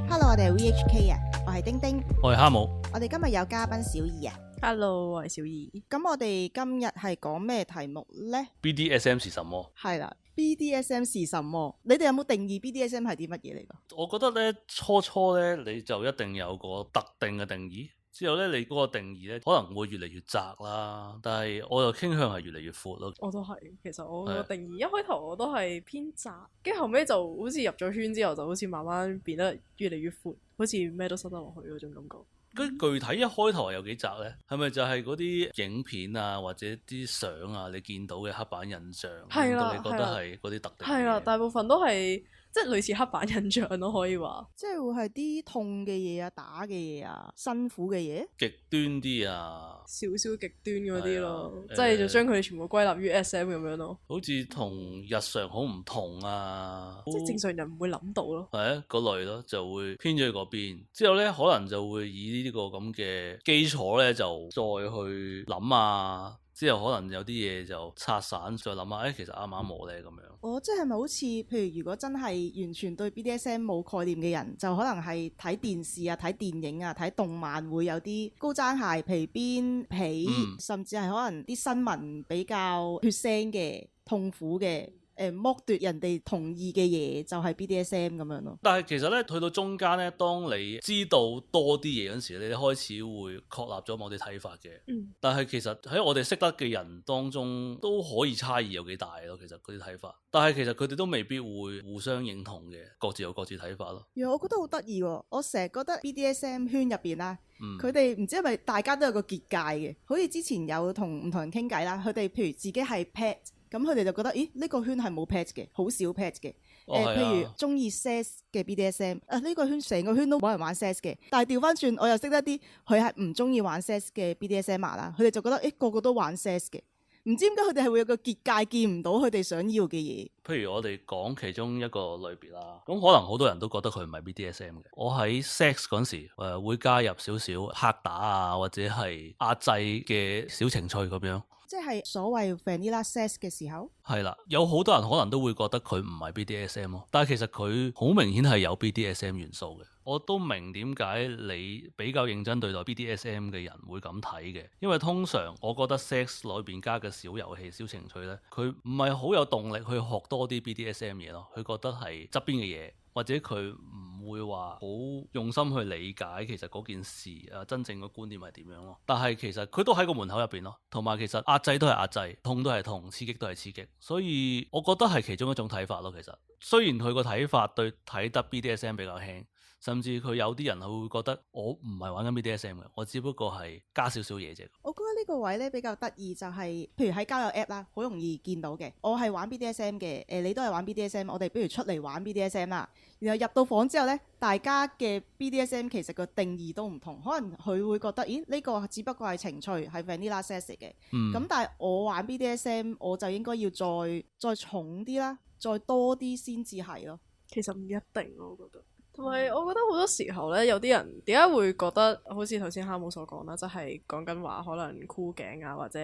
Hello，我哋係 VHK 啊，我係丁丁，我係哈姆。我哋今日有嘉賓小儀啊。Hello，我係小儀。咁我哋今日係講咩題目呢？ BDSM 是什麼？係啦，BDSM 是什麼？你哋有冇定義 BDSM 係啲乜嘢嚟㗎？我覺得咧，初咧你就一定有個特定嘅定義，之後咧你嗰個定義咧可能會越嚟越窄啦，但係我又傾向係越嚟越闊咯。我都係，其實我個定義一開頭我都係偏窄，跟住後尾就好似入咗圈之後，就好似慢慢變得越嚟越闊，好似咩都塞得落去嗰種感覺。咁具體一開頭係有幾窄呢？係咪就係嗰啲影片啊，或者啲相啊，你見到嘅刻板印象，令到你覺得係嗰啲特定嘅嘢？係啦，大部分都係即係類似刻板印象咯，可以話。即係會係啲痛嘅嘢啊、打嘅嘢啊、辛苦嘅嘢，極端啲啊，少少極端嗰啲咯，係啊即係就將佢哋全部歸納於 SM 咁樣咯。好似同日常好唔同啊，即係正常人唔會諗到咯。係啊，嗰類咯，就會偏咗去嗰邊。之後咧，可能就會以呢個咁嘅基礎咧，就再去諗啊。之後可能有啲嘢就拆散，再諗下，其實啱唔啱我咧咁樣。哦，即係咪好似譬如如果真係完全對 BDSM 冇概念嘅人，就可能係睇電視啊、睇電影啊、睇動漫會有啲高踭鞋、皮鞭、皮，甚至係可能啲新聞比較血腥嘅、痛苦嘅。剝奪人哋同意嘅嘢就係 BDSM 咁樣咯。但係其實咧，去到中間咧，當你知道多啲嘢嗰時，你開始會確立咗某啲睇法嘅。但係其實喺我哋識得嘅人當中，都可以差異有幾大咯。其實嗰啲睇法，但係其實佢哋都未必會互相認同嘅，各自有各自睇法咯。我覺得好得意喎！我成日覺得 BDSM 圈入邊啦，佢哋唔知係咪大家都有個結界嘅，好似之前有同唔同人傾偈啦，佢哋譬如自己係 pet。咁佢哋就覺得，咦？呢個圈係冇 pet 嘅，好少 pet 嘅。譬如中意 sex 嘅 BDSM，呢個圈成個圈都冇人玩 sex 嘅。但係調翻轉，我又識得啲佢係唔中意玩 sex 嘅 BDSM 啦。佢哋就覺得，個個都玩 sex 嘅。唔知點解佢哋係會有個結界，見唔到佢哋想要嘅嘢。譬如我哋講其中一個類別啦，咁可能好多人都覺得佢唔係 BDSM 嘅。我喺 sex 嗰陣時，會加入少少嚇打啊，或者係壓制嘅小情趣咁樣。即係所謂 vanilla sex 嘅時候，係啦，有好多人可能都會覺得佢唔係 BDSM 咯，但係其實佢好明顯係有 BDSM 元素嘅。我都明點解你比較認真對待 BDSM 嘅人會咁睇嘅，因為通常我覺得 sex 裏邊加嘅小遊戲、小情趣呢，佢唔係好有動力去學多啲 BDSM 嘢咯，佢覺得係側邊嘅嘢。或者佢唔會話好用心去理解其實嗰件事真正嘅觀念係點樣咯。但係其實佢都喺個門口入邊咯，同埋其實壓制都係壓制，痛都係痛，刺激都係刺激。所以我覺得係其中一種睇法咯。其實雖然佢個睇法對睇得 BDSM 比較輕，甚至佢有啲人佢會覺得我唔係玩緊 BDSM 嘅，我只不過係加少少嘢啫。我覺得呢個位咧比較得意就係，譬如喺交友 app 啦，好容易見到嘅。我係玩 BDSM 嘅，你都係玩 BDSM，我哋不如出嚟玩 BDSM 啦。然後入到房之後呢，大家嘅 BDSM 其實個定義都唔同，可能佢會覺得，咦，呢個只不過係情趣，係 vanilla sex 嚟嘅。咁但係我玩 BDSM，我就應該要再重啲啦，再多啲先至係咯。其實唔一定咯，我覺得。同埋我覺得好多時候咧，有啲人點解會覺得好似頭先哈姆所講啦，即係講緊話可能箍頸啊，或者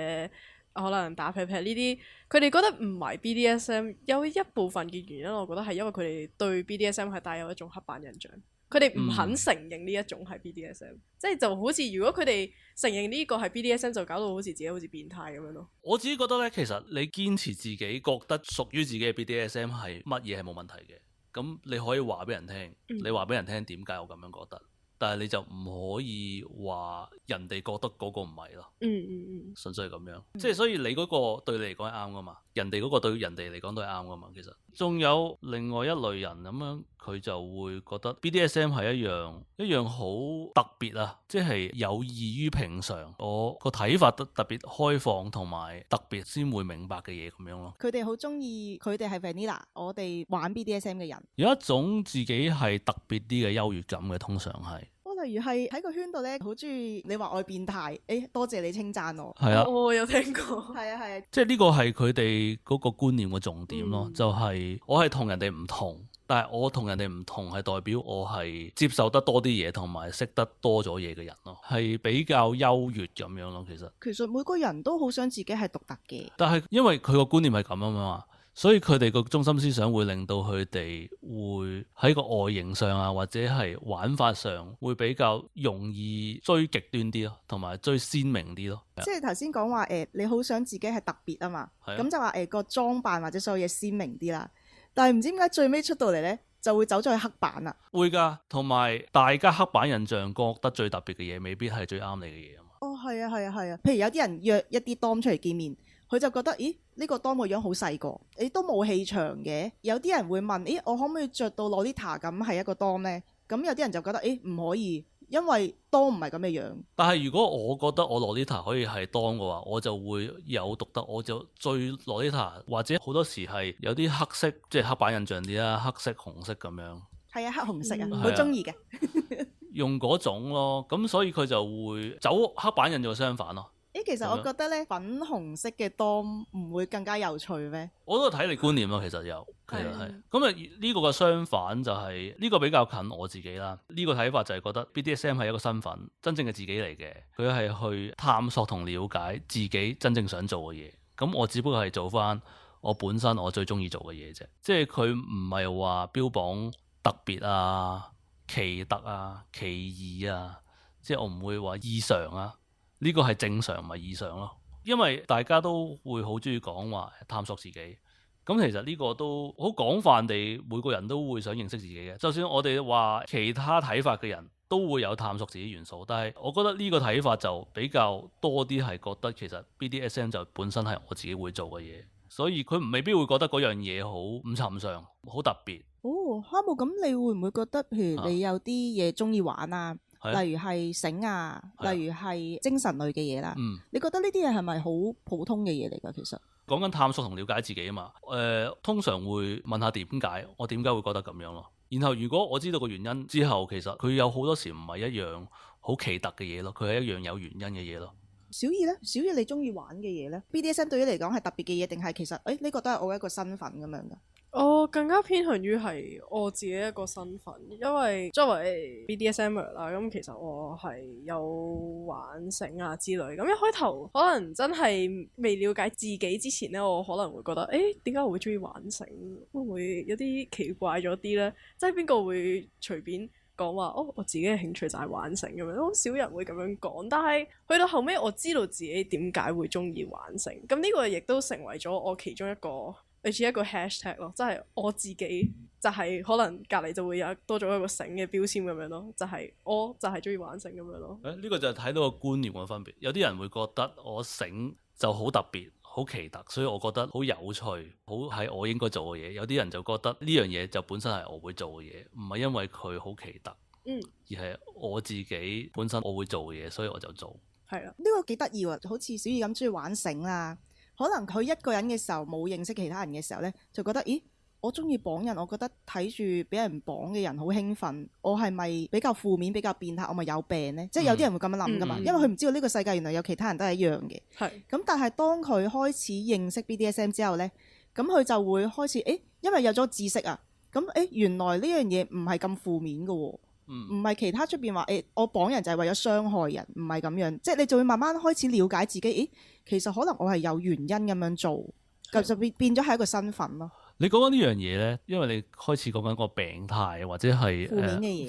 可能打屁屁呢啲，佢哋覺得唔係 BDSM， 有一部分嘅原因，我覺得係因為佢哋對 BDSM 係帶有一種刻板印象，佢哋唔肯承認呢一種係 BDSM，即係就好似如果佢哋承認呢個係 BDSM， 就搞到好似自己好似變態咁樣咯。我自己覺得咧，其實你堅持自己覺得屬於自己嘅 BDSM 係乜嘢係冇問題嘅。咁你可以話俾人聽，你話俾人聽點解我咁樣覺得，但係你就唔可以話人哋覺得嗰個唔係咯。純粹係咁樣，即係所以你嗰個對你嚟講係啱噶嘛，人哋嗰個對人哋嚟講都係啱噶嘛。其實仲有另外一類人咁樣，佢就會覺得 BDSM 係一樣好特別啊，即係有異於平常。我個睇法特別開放同埋特別先會明白嘅嘢咁樣咯。佢哋好中意，佢哋係 vanilla，我哋玩 BDSM 嘅人有一種自己係特別啲嘅優越感嘅，通常係。例如係喺個圈度咧，好中意你話我變態，多謝你稱讚我。係啊，我有聽過。係啊，即係呢個係佢哋嗰個觀念嘅重點咯，就係我係同人哋唔同，但係我同人哋唔同係代表我係接受得多啲嘢，同埋識得多咗嘢嘅人咯，係比較優越咁樣咯。其實每個人都好想自己係獨特嘅，但係因為佢個觀念係咁啊嘛，所以佢哋個中心思想會令到佢哋會喺個外形上啊，或者係玩法上會比較容易追極端啲咯，同埋追鮮明啲咯。即係頭先講話你好想自己係特別啊嘛，咁就話個裝扮或者所有嘢鮮明啲啦。但係唔知點解最尾出到嚟呢，就會走咗去黑板啦。會㗎，同埋大家黑板印象覺得最特別嘅嘢，未必係最啱你嘅嘢啊嘛。哦，係啊，係啊，係啊。譬如有啲人約一啲 Dom 出嚟見面，佢就覺得，咦，呢個 Dom 個樣好細個，你都冇氣場嘅。有啲人會問，咦，我可唔可以着到 Lolita 咁係一個 Dom 呢？咁有啲人就覺得，唔可以，因為 Dom 唔係咁嘅樣。但係如果我覺得我 Lolita 可以係 Dom 嘅話，我就會有獨特，我就追 Lolita，或者好多時係有啲黑色，即係黑板印象啲啦，黑色、紅色咁樣。係啊，黑紅色啊，好中意嘅。用嗰種咯，咁所以佢就會走黑板印象相反咯。其實我覺得咧，粉紅色嘅 Dom 唔會更加有趣咩？我都睇你觀念咯，其實其實係咁啊。呢個嘅相反就係呢個比較近我自己啦。呢個睇法就係覺得 BDSM 係一個身份，真正嘅自己嚟嘅。佢係去探索同了解自己真正想做嘅嘢。咁我只不過係做翻我本身我最中意做嘅嘢啫。即係佢唔係話標榜特別啊、奇特啊、奇異啊，即係我唔會話異常啊。呢個係正常唔係異常咯，因為大家都會好中意講話探索自己。咁其實呢個都好廣泛地，每個人都會想認識自己嘅。就算我哋話其他睇法嘅人都會有探索自己元素，但係我覺得呢個睇法就比較多啲係覺得其實 BDSM 就本身係我自己會做嘅嘢，所以佢未必會覺得嗰樣嘢好唔尋常、好特別。哦，哈姆，咁你會唔會覺得譬如你有啲嘢中意玩啊？例如係繩啊，例如係精神類嘅嘢啦。你覺得呢啲嘢係咪好普通嘅嘢嚟㗎？其實講緊探索同了解自己啊嘛。通常會問下點解，我點解會覺得咁樣咯。然後如果我知道個原因之後，其實佢有好多時唔係一樣好奇特嘅嘢咯，佢係一樣有原因嘅嘢咯。小儀呢？小儀你中意玩嘅嘢呢？ BDSM 對於你嚟講係特別嘅嘢，定係其實呢個都係我一個身份咁樣㗎？我更加偏向於係我自己一個身份，因為作為 BDSMer 啦，咁其實我係有玩繩啊之類。咁一開頭可能真係未了解自己之前呢，我可能會覺得，點解我會中意玩繩？會唔會有啲奇怪咗啲呢？即係邊個會隨便講話我自己嘅興趣就係玩繩咁樣？好少人會咁樣講。但係去到後尾，我知道自己點解會中意玩繩。咁呢個亦都成為咗我其中一個類似一個 hashtag 咯，即係我自己就係可能隔離就會有多咗一個繩嘅標籤咁樣咯，就係我就係中意玩繩咁樣咯。呢個就係睇到個觀念嘅分別。有啲人會覺得我繩就好特別、好奇特，所以我覺得好有趣，好係我應該做嘅嘢。有啲人就覺得呢樣嘢就本身係我會做嘅嘢，唔係因為佢好奇特，而係我自己本身我會做嘅嘢，所以我就做。係啊，呢個幾得意喎，好似小儀咁中意玩繩啦。可能佢一個人嘅時候冇認識其他人嘅時候呢，就覺得咦，我中意綁人，我覺得睇住俾人綁嘅人好興奮，我係咪比較負面、比較變態？我咪有病呢？即係有啲人會咁樣諗噶嘛，因為佢唔知道呢個世界原來有其他人都係一樣嘅。咁但係當佢開始認識 BDSM 之後呢，咁佢就會開始因為有咗知識啊，咁原來呢樣嘢唔係咁負面噶喎。唔係其他出邊話我綁人就係為咗傷害人，唔係咁樣，即係你就會慢慢開始了解自己。其實可能我係有原因咁樣做，就變咗係一個身份咯。你講緊呢樣嘢呢，因為你開始講緊個病態或者係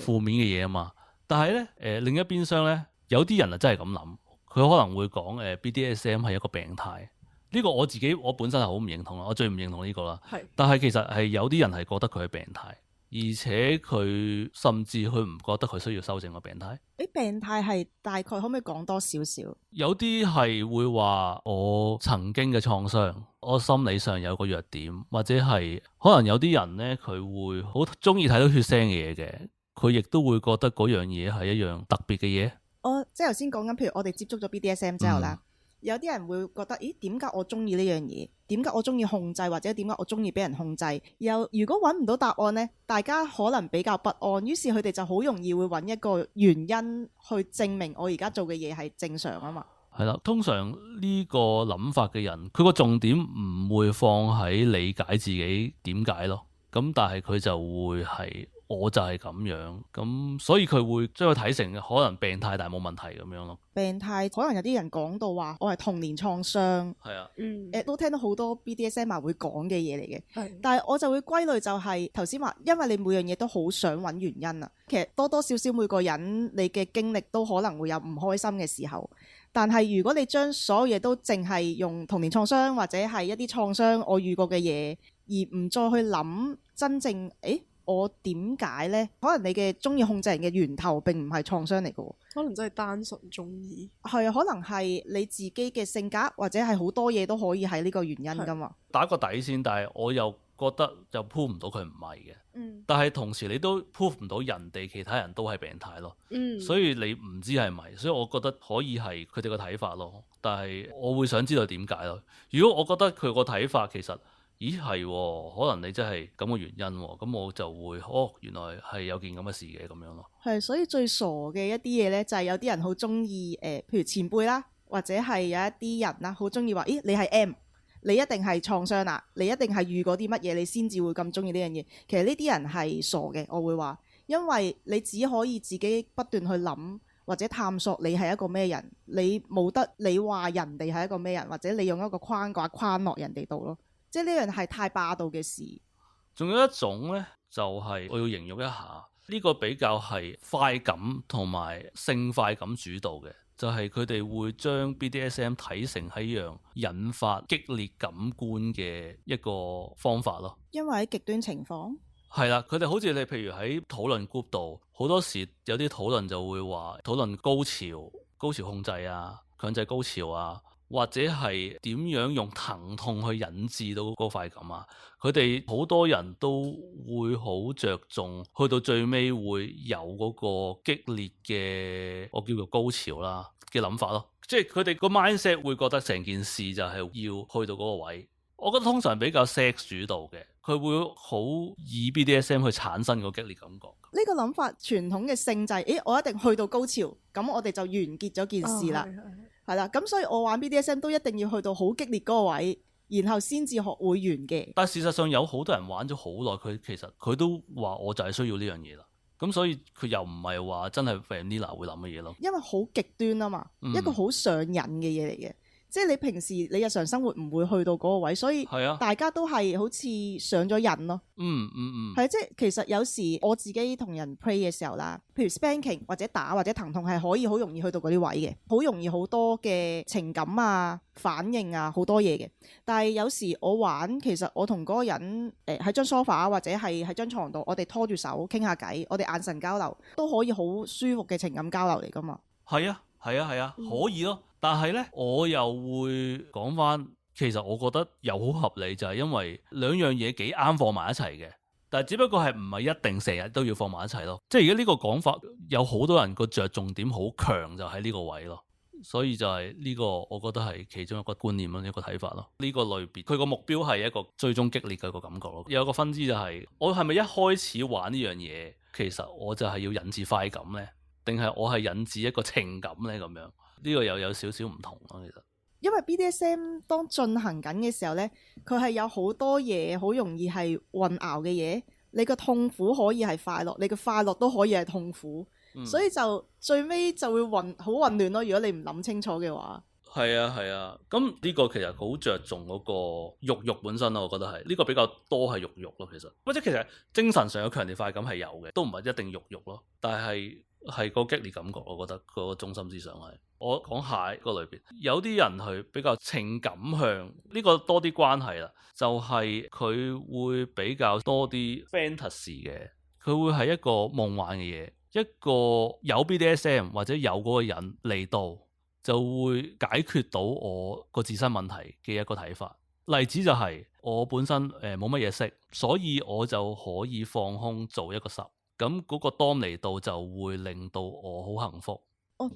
負面嘅嘢啊嘛。但係呢，另一邊廂呢，有啲人啊真係咁諗，佢可能會講BDSM 係一個病態。呢個我本身係好唔認同啦，我最唔認同呢個啦。但係其實係有啲人係覺得佢係病態。而且佢甚至佢唔覺得佢需要修正個病態。病態係大概可唔可以講多少少？有啲係會話我曾經嘅創傷，我心理上有個弱點，或者係可能有啲人呢，佢會好中意睇到血腥嘅嘢嘅，佢亦都會覺得嗰樣嘢係一樣特別嘅嘢。即係頭先講緊，譬如我哋接觸咗 BDSM 之後啦。有啲人會覺得，咦，點解我中意呢樣嘢？點解我中意控制，或者點解我中意俾人控制？又如果揾唔到答案呢，大家可能比較不安，於是佢哋就好容易會揾一個原因去證明我而家做嘅嘢係正常啊嘛。係啦，通常呢個諗法嘅人，佢個重點唔會放喺理解自己點解咯。咁但係佢就會係我就係咁樣，咁所以佢會將佢睇成可能病態但係冇問題咁樣咯。病態可能有啲人講到話我係童年創傷，係啊，都聽到好多 BDSM 會講嘅嘢嚟嘅。係但係我就會歸類就係頭先話，因為你每樣嘢都好想揾原因啊。其實多多少少每個人你嘅經歷都可能會有唔開心嘅時候，但係如果你將所有嘢都淨係用童年創傷或者係一啲創傷我遇過嘅嘢，而唔再去諗真正我點解呢？可能你嘅中意控制人嘅源頭並唔係創傷嚟嘅，可能真係單純中意。係啊，可能係你自己嘅性格，或者係好多嘢都可以係呢個原因噶嘛。打個底先，但係我又覺得就 prove 唔到佢唔係嘅。但係同時你都 prove 唔到人哋其他人都係病態咯。所以你唔知係咪，所以我覺得可以係佢哋個睇法咯。但係我會想知道點解咯。如果我覺得佢個睇法其實，咦係喎，可能你真係咁嘅原因喎，咁我就會原來係有件咁嘅事嘅咁樣咯。係，所以最傻嘅一啲嘢呢，就係有啲人好中意譬如前輩啦，或者係有一啲人啦，好中意話，咦你係 M，你一定係創傷啦，你一定係遇過啲乜嘢，你先至會咁中意呢樣嘢。其實呢啲人係傻嘅，我會話，因為你只可以自己不斷去諗或者探索你係一個咩人，你冇得你話人哋係一個咩人，或者你用一個框架框落人哋度咯。即係呢樣係太霸道嘅事。仲有一種呢，就係我要形容一下呢個比較係快感同埋性快感主導嘅，就係佢哋會將 BDSM 睇成係一樣引發激烈感官嘅一個方法咯。因為喺極端情況係啦，佢哋好似你譬如喺討論 group 度，好多時有啲討論就會話討論高潮控制啊、強制高潮啊。或者係點樣用疼痛去引致到嗰個快感啊？佢哋好多人都會好着重，去到最尾會有嗰個激烈嘅我叫做高潮啦嘅諗法咯。即係佢哋個 mindset 會覺得成件事就係要去到嗰個位。我覺得通常比較 sex 主導嘅，佢會好以 BDSM 去產生個激烈感覺。呢個諗法傳統嘅性就係，我一定去到高潮，咁我哋就完結咗件事啦。係啦，咁所以我玩 BDSM 都一定要去到好激烈嗰個位，然後先至學會完嘅。但事實上有好多人玩咗好耐，佢其實佢都話我就係需要呢樣嘢啦。咁所以佢又唔係話真係 vanilla 會諗嘅嘢咯。因為好極端啊嘛，一個好上癮嘅嘢嚟嘅。即係你平時你日常生活唔會去到嗰個位，所以大家都係好似上咗癮咯。係即係其實有時我自己同人 play 嘅時候啦，譬如 spanking 或者打或者疼痛係可以好容易去到嗰啲位嘅，好容易好多嘅情感啊、反應啊，好多嘢嘅。但係有時我玩，其實我同嗰個人喺張 sofa 或者係喺張床度，我哋拖住手傾下偈，我哋眼神交流都可以好舒服嘅情感交流嚟㗎嘛。係啊，可以咯。但係呢，我又會講返，其實我覺得又好合理，就係因為兩樣嘢幾啱放埋一齊嘅，但係只不過係唔係一定成日都要放埋一齊咯。即係而家呢個講法有好多人個着重點好強，就喺呢個位咯。所以就係呢個，我覺得係其中一個觀念咯，一個睇法咯。呢個類別佢個目標係一個最終激烈嘅一個感覺咯。有個分支就係我係咪一開始玩呢樣嘢，其實我就係要引致快感呢？定係我係引致一個情感呢？咁樣？呢個又有少少唔同咯，其實。因為 BDSM 當進行緊嘅時候呢，佢係有好多嘢好容易係混淆嘅嘢。你個痛苦可以係快樂，你個快樂都可以係痛苦，所以就最尾就會好混亂咯。如果你唔諗清楚嘅話。係啊，咁呢個其實好着重嗰個肉本身咯，我覺得係呢個比較多係肉咯，其實。或者其實精神上有強烈快感係有嘅，都唔係一定肉咯，但係個激烈感覺，我覺得個中心思想係。我講下一個類別，有啲人係比較情感向，呢個多啲關係啦，就係佢會比較多啲 fantasy 嘅，佢會係一個夢幻嘅嘢，一個有 BDSM 或者有嗰個人嚟到就會解決到我個自身問題嘅一個睇法。例子就係我本身冇乜嘢識，所以我就可以放空做一個10，咁嗰個當嚟到就會令到我好幸福。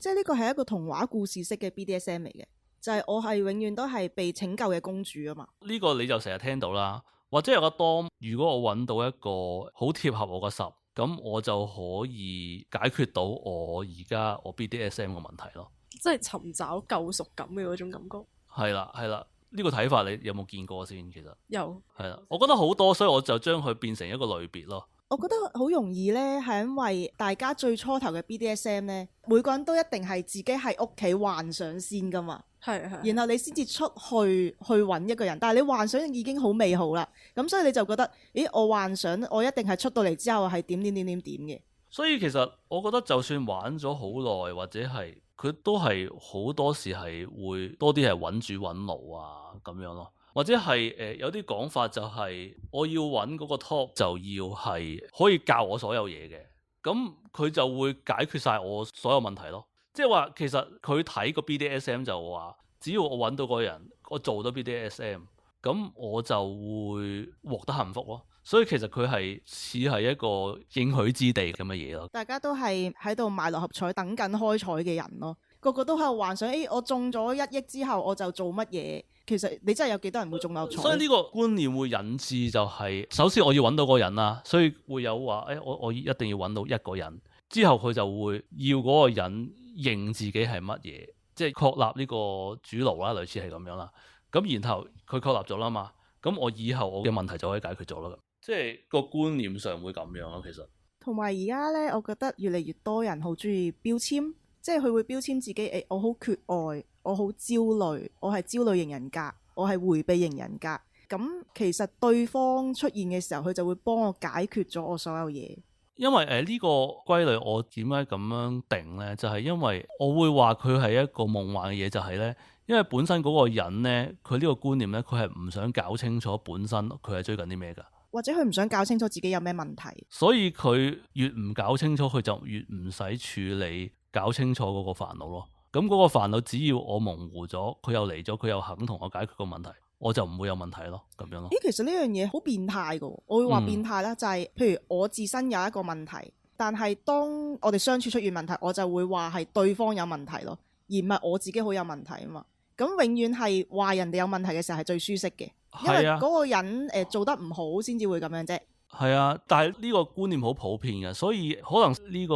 即係呢個係一個童話故事式嘅 BDSM 嚟嘅，就係我係永遠都係被拯救嘅公主啊嘛。呢個你就成日聽到啦，或者有個當，如果我揾到一個好貼合我個10，咁我就可以解決到我而家我 BDSM 嘅問題咯。即係尋找救贖感嘅嗰種感覺。係啦，呢個睇法你有冇見過先？其實有。係啦，我覺得好多，所以我就將佢變成一個類別咯。我覺得好容易呢，係因為大家最初頭嘅 BDSM 呢，每個人都一定係自己喺屋企幻想先噶嘛。係。然後你先至出去揾一個人，但係你幻想已經好美好啦，咁所以你就覺得，咦，我幻想我一定係出到嚟之後係點嘅。所以其實我覺得就算玩咗好耐，或者係佢都係好多時係會多啲係揾主揾奴啊咁樣咯，或者係有啲講法就係我要揾嗰個 top 就要係可以教我所有嘢嘅，咁佢就會解決晒我所有問題咯。即係話其實佢睇個 BDSM 就話，只要我揾到個人，我做到 BDSM，咁我就會獲得幸福咯。所以其實佢係似係一個應許之地咁嘅嘢咯。大家都係喺度買六合彩等緊開彩嘅人咯，個個都喺度幻想，我中咗1億之後我就做乜嘢？其實你真係有幾多人會中六合彩？所以呢個觀念會引致就係，首先我要揾到個人啦，所以會有話，我一定要揾到一個人，之後佢就會要嗰個人認自己係乜嘢，即係確立呢個主奴啦，類似係咁樣啦。咁然後佢確立咗啦嘛，咁我以後我嘅問題就可以解決咗啦。即係個觀念上會咁樣咯，其實。同埋而家呢，我覺得越嚟越多人好中意標籤，即係佢會標籤自己，我好缺愛，我好焦慮，我係焦慮型人格，我係迴避型人格。咁其實對方出現嘅時候，佢就會幫我解決咗我所有嘢。因為呢個歸類我點解咁樣定呢？就係因為我會話佢係一個夢幻嘅嘢，就係呢，因為本身嗰個人呢，佢呢個觀念呢，佢係唔想搞清楚本身佢係追緊啲咩㗎。或者佢唔想搞清楚自己有咩問題，所以佢越唔搞清楚，佢就越唔使處理搞清楚嗰個煩惱咯。咁嗰個煩惱只要我模糊咗，佢又嚟咗，佢又肯同我解決個問題，我就唔會有問題咯。咁樣咯。其實呢樣嘢好變態㗎，我會話變態啦，就係譬如我自身有一個問題，但係當我哋相處出現問題，我就會話係對方有問題咯，而唔係我自己好有問題啊嘛。咁永遠係話人哋有問題嘅時候係最舒適嘅。因為嗰個人做得唔好先至會咁樣啫。係啊，但係呢個觀念好普遍嘅，所以可能呢個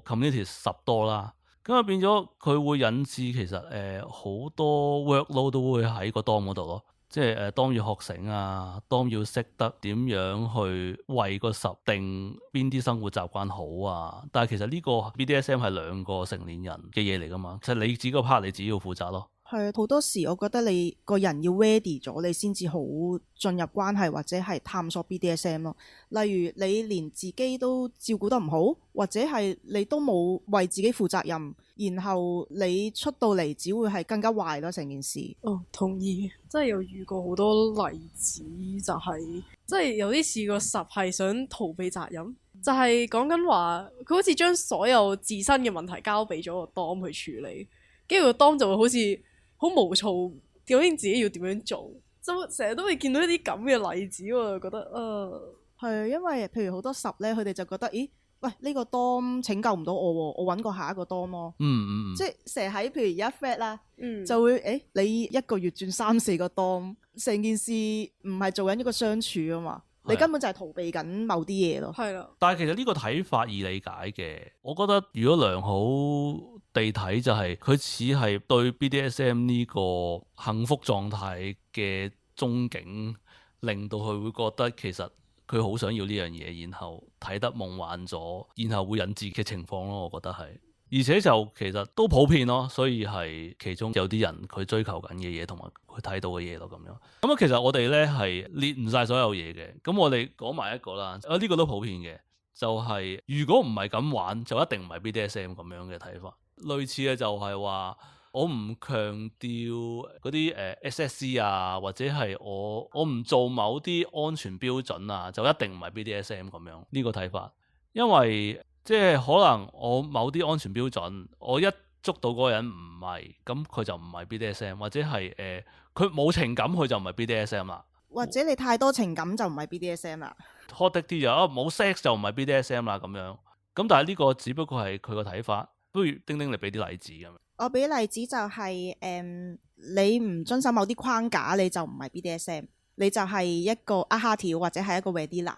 community 十多啦，咁啊變咗佢會引致其實好多 workload 都會喺個 dom 嗰度咯，即係dom要學醒啊，dom要識得點樣去為個十定邊啲生活習慣好啊。但係其實呢個 BDSM 係兩個成年人嘅嘢嚟㗎嘛，其實你自己個 part 你自己要負責咯。係啊，好多時我覺得你個人要 ready 咗，你先至好進入關係或者係探索 BDSM 咯。例如你連自己都照顧得唔好，或者係你都冇為自己負責任，然後你出到嚟只會係更加壞咯成件事。同意，真係有遇過好多例子，就係即係有啲試過十係想逃避責任，就係講緊話佢好似將所有自身嘅問題交俾咗個 Dom 去處理，跟住個 Dom 就會好似好無措，究竟自己要點樣做，就成日都會見到一啲咁嘅例子，我就覺得係因為譬如好多十咧，佢哋就覺得，咦，喂，呢個 Dom 拯救唔到我喎，我揾個下一個 Dom 咯。即係成日喺譬如而家 flat 啦，就會你一個月轉3-4個 Dom，成件事唔係做緊一個相處啊嘛，你根本就係逃避緊某啲嘢咯。係啦，但係其實呢個睇法易理解嘅，我覺得如果良好地睇就係佢似係對 BDSM 呢個幸福狀態嘅憧憬，令到佢會覺得其實佢好想要呢樣嘢，然後睇得夢幻咗，然後會引致嘅情況咯。我覺得係，而且就其實都普遍咯，所以係其中有啲人佢追求緊嘅嘢同埋佢睇到嘅嘢咯咁樣。咁啊，其實我哋呢係列唔晒所有嘢嘅，咁我哋講埋一個啦，呢個都普遍嘅，就係如果唔係咁玩，就一定唔係 BDSM 咁樣嘅睇法。類似嘅就係話，我唔強調嗰啲SSC 啊，或者係我唔做某啲安全標準啊，就一定唔係 BDSM 咁樣呢個睇法。因為即係可能我某啲安全標準，我一捉到嗰個人唔係，咁佢就唔係 BDSM，或者係佢冇情感，佢就唔係 BDSM 啦。或者你太多情感就唔係 BDSM 啦。hot 啲就冇 sex 就唔係 BDSM 啦咁樣。咁但係呢個只不過係佢個睇法。不如丁丁你俾啲例子咁。我俾例子就係你唔遵守某啲框架，你就唔係 BDSM， 你就係一個阿哈條或者係一個 Vadila。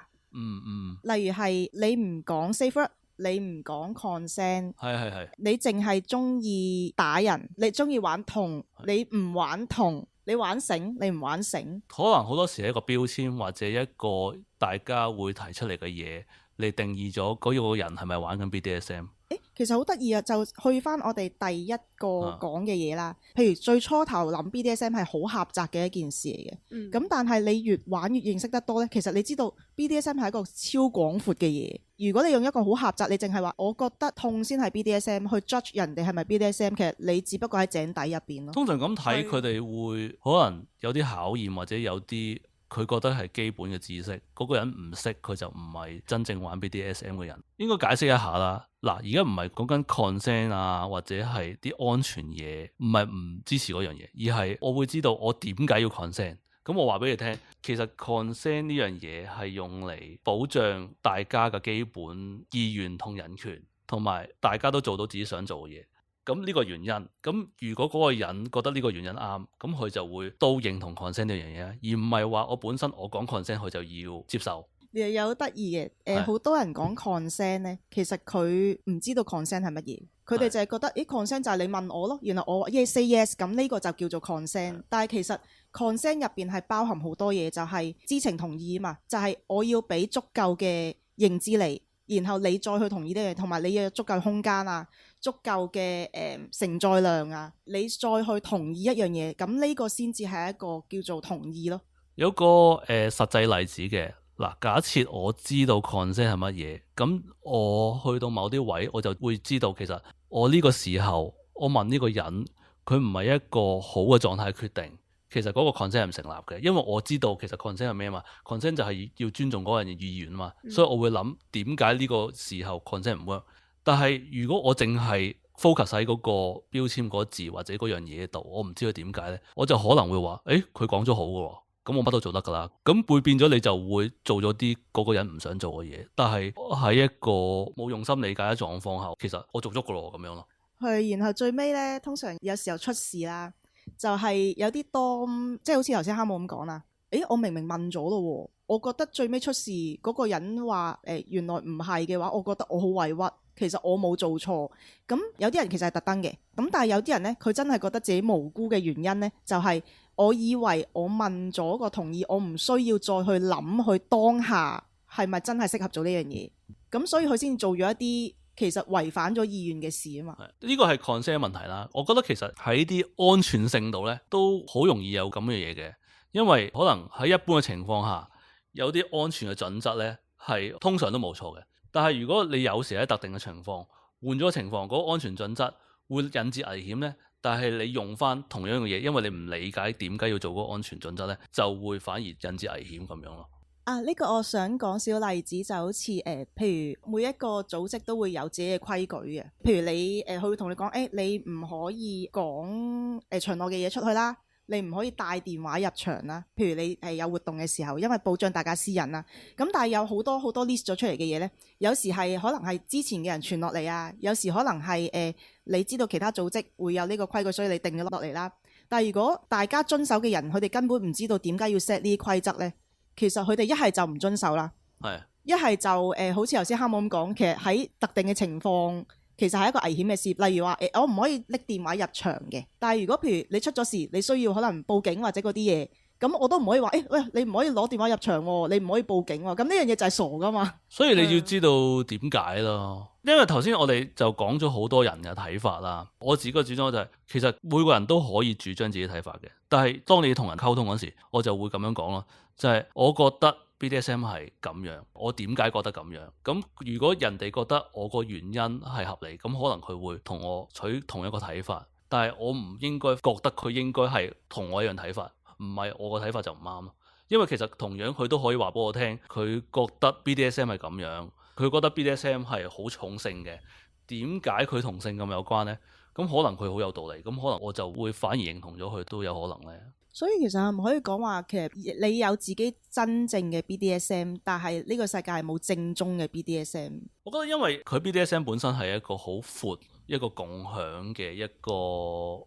例如係你唔講 safe word， 你唔講 consent， 係你淨係中意打人，你中意玩銅，你唔玩銅，你玩繩，你唔玩繩。可能好多時係一個標籤或者一個大家會提出嚟嘅嘢。你定義咗嗰個人係咪玩緊 BDSM？其實好得意啊！就去翻我哋第一個講嘅嘢啦。譬如最初頭諗 BDSM 係好狹窄嘅一件事嚟嘅。咁但係你越玩越認識得多呢，其實你知道 BDSM 係一個超廣闊嘅嘢。如果你用一個好狹窄，你淨係話我覺得痛先係 BDSM 去 judge 人哋係咪 BDSM， 其實你只不過喺井底入邊咯。通常咁睇，佢哋會可能有啲考驗，或者有啲佢覺得係基本嘅知識，嗰個人唔識，佢就唔係真正玩 BDSM 嘅人。應該解釋一下啦。嗱，而家唔係講緊 consent 啊，或者係啲安全嘢，唔係唔支持嗰樣嘢，而係我會知道我點解要 consent。咁我話俾你聽，其實 consent 呢樣嘢係用嚟保障大家嘅基本意願同人權，同埋大家都做到自己想做嘅嘢。咁呢個原因，咁如果嗰個人覺得呢個原因啱，咁佢就會都認同 consent 呢樣嘢，而唔係話我本身我講 consent 佢就要接受。又有得意嘅，好多人講 consent 咧，其實佢唔知道 consent 係乜嘢，佢哋就係覺得，consent 就係你問我咯，原來我 yes say yes， 咁呢個就叫做 consent。但係其實 consent 入邊係包含好多嘢，就係知情同意啊嘛，就係我要俾足夠嘅認知你，然後你再去同意呢樣，同埋你要有足夠空間啊，足夠嘅承載量啊，你再去同意一樣嘢，咁呢個先至係一個叫做同意咯。有個實際例子嘅。嗱，假設我知道 consent 係乜嘢，咁我去到某啲位，我就會知道其實我呢個時候我問呢個人，佢唔係一個好嘅狀態決定，其實嗰個 consent 係唔成立嘅，因為我知道其實 consent 係咩嘛，consent 就係要尊重嗰個人嘅意願嘛，所以我會諗點解呢個時候 consent 唔 work。但係如果我淨係 focus 喺嗰個標籤嗰字或者嗰樣嘢度，我唔知佢點解呢，我就可能會話，佢講咗好嘅喎。咁我乜都做得㗎啦，咁會變咗你就會做咗啲嗰個人唔想做嘅嘢，但係喺一個冇用心理解嘅狀況下，其實我做足㗎咯咁樣咯。係，然後最尾呢，通常有時候出事啦，就係有啲當即係好似頭先哈姆咁講啦，我明明問咗咯喎，我覺得最尾出事嗰個人話原來唔係嘅話，我覺得我好委屈，其實我冇做錯。咁有啲人其實係特登嘅，咁但係有啲人呢，佢真係覺得自己無辜嘅原因呢，就係我以為我問咗個同意，我唔需要再去諗去當下係咪真係適合做呢樣嘢，咁所以佢先做咗一啲其實違反咗意願嘅事啊嘛。呢個係 consent 問題啦。我覺得其實喺啲安全性度呢，都好容易有咁嘅嘢嘅，因為可能喺一般嘅情況下，有啲安全嘅準則呢係通常都冇錯嘅。但係如果你有時喺特定嘅情況換咗情況，嗰個安全準則會引致危險呢。但係你用翻同樣嘅嘢，因為你唔理解點解要做嗰個安全準則呢，就會反而引致危險咁樣咯。呢個我想講少例子，就好似譬如每一個組織都會有自己嘅規矩嘅。譬如你佢會同你講，你唔可以講場內嘅嘢出去啦，你唔可以帶電話入場啦。譬如你有活動嘅時候，因為保障大家私隱啦。咁但係有好多好多 list 咗出嚟嘅嘢呢，有時係可能係之前嘅人傳落嚟啊，有時可能係你知道其他組織會有呢個規矩，所以你定咗落嚟啦。但係如果大家遵守嘅人，佢哋根本唔知道點解要 set 呢啲規則呢，其實佢哋一係就唔遵守啦，一係就好似頭先哈姆咁講，其實喺特定嘅情況，其實係一個危險嘅事。例如話我唔可以拎電話入場嘅，但係如果譬如你出咗事，你需要可能報警或者嗰啲嘢，咁我都唔可以話喂，你唔可以攞電話入場喎，你唔可以報警喎，咁呢樣嘢就係傻噶嘛。所以你要知道點解咯。因為頭先我哋就講咗好多人嘅睇法啦，我自己個主張就係，其實每個人都可以主張自己睇法嘅，但係當你同人溝通嗰時，我就會咁樣講咯，就係我覺得 BDSM 係咁樣，我點解覺得咁樣？咁如果人哋覺得我個原因係合理，咁可能佢會同我取同一個睇法，但係我唔應該覺得佢應該係同我一樣睇法，唔係我個睇法就唔啱咯。因為其實同樣佢都可以話俾我聽，佢覺得 BDSM 係咁樣。佢覺得 BDSM 係好重性嘅，點解佢同性咁有關呢？咁可能佢好有道理，咁可能我就會反而認同咗佢都有可能呢。所以其實係唔可以講話，其實你有自己真正嘅 BDSM， 但係呢個世界係冇正宗嘅 BDSM。我覺得因為佢 BDSM 本身係一個好闊、一個共享嘅一個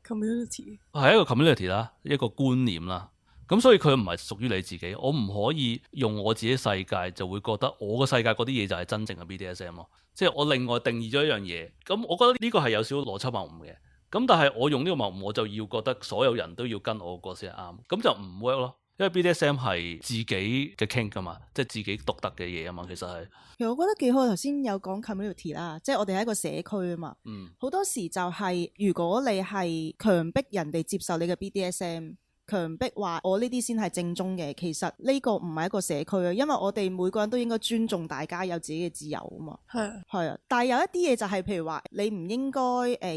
community， 係一個 community 啦，一個觀念啦。咁所以佢唔係屬於你自己，我唔可以用我自己世界就會覺得我個世界嗰啲嘢就係真正嘅 BDSM 咯。即係我另外定義咗一樣嘢，咁我覺得呢個係有少少邏輯謬誤嘅。咁但係我用呢個謬誤，我就要覺得所有人都要跟我個先係啱，咁就唔 work 咯。因為 BDSM 係自己嘅 kink 噶嘛，即係自己獨特嘅嘢啊嘛，其實係。其實我覺得幾好，頭先有講 community 啦，即係我哋係一個社區啊嘛。好多時就係如果你係強迫人哋接受你嘅 BDSM。強迫話我呢啲先係正宗嘅，其實呢個唔係一個社區啊，因為我哋每個人都應該尊重大家有自己嘅自由啊嘛。係啊，但係有一啲嘢就係譬如話你唔應該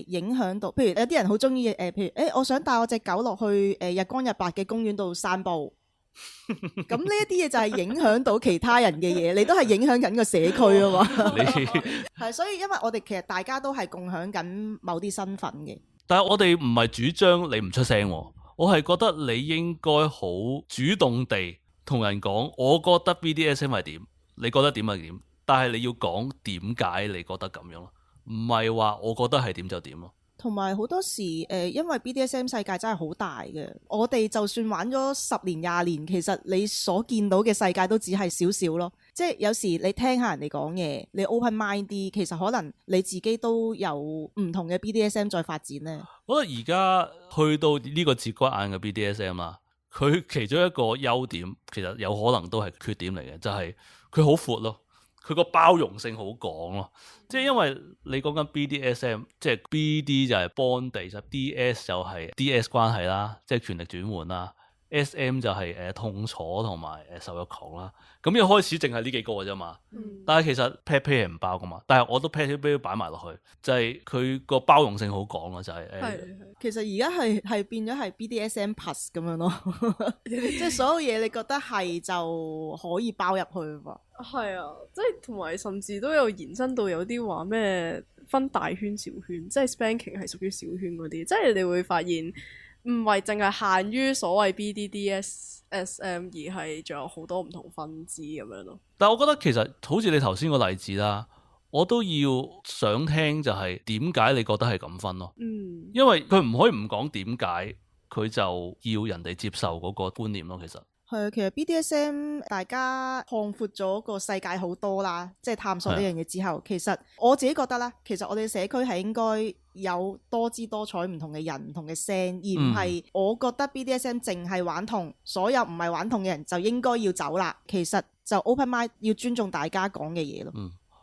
影響到，譬如有啲人好中意譬如我想帶我隻狗落去日光日白嘅公園度散步，咁呢一啲嘢就係影響到其他人嘅嘢，你都係影響緊個社區啊嘛。係，所以因為我哋其實大家都係共享緊某啲身份嘅。但係我哋唔係主張你唔出聲喎。我係覺得你應該好主動地同人講，我覺得 BDSM 係點，你覺得點係點，但係你要講點解你覺得咁樣咯，唔係話我覺得係點就點咯。同埋好多時因為 BDSM 世界真係好大嘅，我哋就算玩咗10年20年，其實你所見到嘅世界都只係少少咯。即係有時你聽下人哋講嘢，你 open mind 啲，其實可能你自己都有唔同嘅 BDSM 再發展呢。我覺得而家去到呢個節骨眼嘅 BDSM 啦，佢其中一個優點其實有可能都係缺點嚟嘅，就係佢好闊咯。佢個包容性好廣咯，即係因為你講緊 BDSM， 即係 BD 就係 bondage，DS 就係 DS 關係啦，即係權力轉換啦。SM 就係痛楚同埋受虐狂啦，咁一開始淨係呢幾個嘅啫嘛，但係其實 pet play 係唔包噶嘛，但係我都 pet play 擺埋落去，就係佢個包容性好廣咯，就係其實而家係變咗係 BDSM plus 咁樣咯，即係所有嘢你覺得係就可以包入去嘛。係啊，即係同埋甚至都有延伸到有啲話咩分大圈小圈，即係 spanking 係屬於小圈嗰啲，即係你會發現。唔係淨係限於所謂 BDDSM， 而係仲有好多唔同分支咁樣咯。但係我覺得其實好似你頭先個例子啦，我都要想聽就係點解你覺得係咁分咯。因為佢唔可以唔講點解，佢就要人哋接受嗰個觀念咯。其實係啊，其實 BDSM 大家擴闊咗個世界好多啦，即係探索呢樣嘢之後，其實我自己覺得啦，其實我哋社區係應該有多姿多彩唔同嘅人、唔同嘅聲，而唔係我覺得 BDSM 淨係玩同，所有唔係玩同嘅人就應該要走啦。其實就 open mind， 要尊重大家講嘅嘢咯。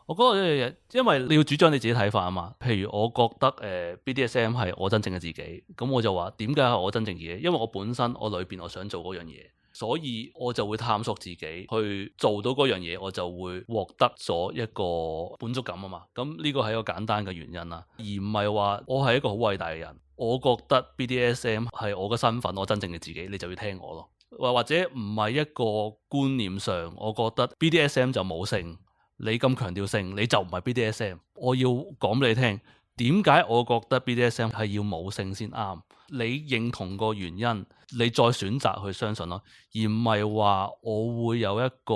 我覺得呢樣嘢，因為你要主張你自己睇法啊嘛。譬如我覺得BDSM 係我真正嘅自己，咁我就話點解係我真正自己？因為我本身我裏邊我想做嗰樣嘢。所以我就會探索自己去做到嗰樣嘢，我就會獲得咗一個滿足感啊嘛。咁呢個係一個簡單嘅原因啦，而唔係話我係一個好偉大嘅人，我覺得 BDSM 係我嘅身份，我真正嘅自己，你就要聽我咯。或者唔係一個觀念上，我覺得 BDSM 就冇性，你咁強調性，你就唔係 BDSM。我要講俾你聽，點解我覺得 BDSM 係要冇性先啱？你認同個原因，你再選擇去相信咯，而唔係話我會有一個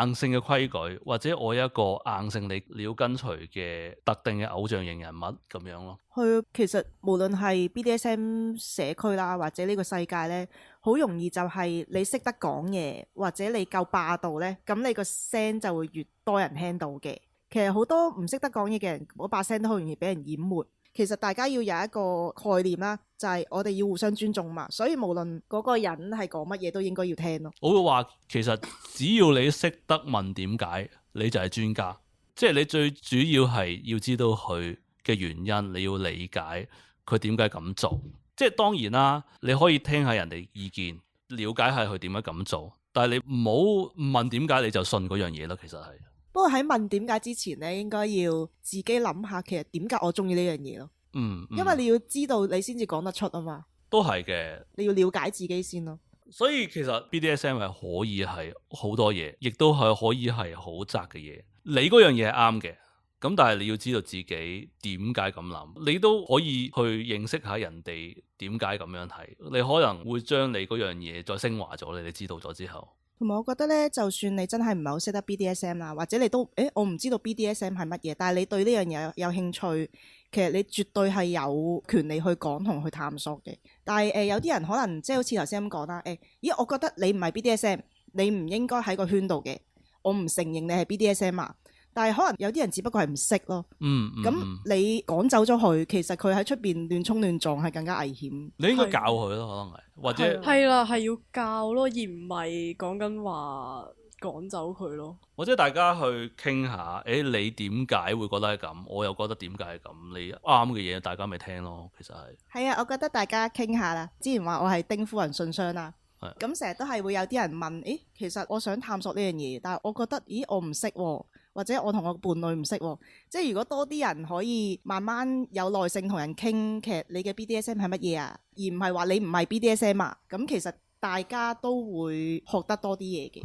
硬性嘅規矩，或者我有一個硬性你要跟隨嘅特定嘅偶像型人物咁樣咯。係，其實無論係 BDSM 社區啦，或者呢個世界呢，好容易就係你識得講嘢，或者你夠霸道呢，咁你個聲就會越多人聽到嘅。其實好多唔識得講嘢嘅人，嗰把聲都好容易俾人淹沒。其實大家要有一個概念啦，就係我哋要互相尊重嘛，所以無論嗰個人係講乜嘢都應該要聽咯。我會話其實只要你識得問點解，你就係專家。即係你最主要係要知道佢嘅原因，你要理解佢點解咁做。即係當然啦，你可以聽下人哋意見，了解下佢點解咁做，但係你唔好問點解你就信嗰樣嘢咯。其實係。不過喺問點解之前咧，應該要自己諗下，其實點解我中意呢樣嘢咯。因為你要知道你先至講得出啊嘛。都係嘅，你要了解自己先咯。所以其實 BDSM 係可以係好多嘢，亦都係可以係好窄嘅嘢。你嗰樣嘢係啱嘅，咁但係你要知道自己點解咁諗，你都可以去認識下人哋點解咁樣睇。你可能會將你嗰樣嘢再升華咗，你知道咗之後。同埋我覺得咧，就算你真係唔係好識得 BDSM 啦，或者你都我唔知道 BDSM 係乜嘢，但係你對呢樣嘢有興趣，其實你絕對係有權利去講同去探索嘅。但係有啲人可能即係好似頭先咁講啦，咦，我覺得你唔係 BDSM，你唔應該喺個圈度嘅，我唔承認你係 BDSM 啊。但係可能有啲人只不過係唔識咯。咁咁你趕走咗佢，其實佢喺出邊亂衝亂撞係更加危險。你應該教佢咯，可能係或者係啦，係要教咯，而唔係講緊話趕走佢咯。或者大家去傾下，你點解會覺得係咁？我又覺得點解係咁？你啱嘅嘢大家咪聽咯。其實係啊，我覺得大家傾下啦。之前話我係丁夫人信箱啦。係咁成日都係會有啲人問，其實我想探索呢樣嘢，但係我覺得，我唔識喎，或者我同我伴侶唔識喎。即係如果多啲人可以慢慢有耐性同人傾，其實你嘅 BDSM 係乜嘢啊？而唔係話你唔係 BDSM 啊。咁其實大家都會學得多啲嘢嘅。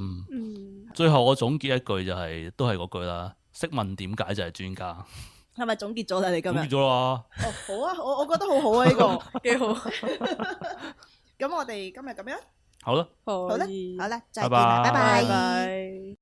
最後我總結一句就係都係嗰句啦，識問點解就係專家。係咪總結咗啦？你今日總結咗啦。哦，好啊，我覺得好好啊，呢個幾好。咁我哋今日咁樣好啦，好好啦，啦，好啦，再拜見啦，拜拜拜拜。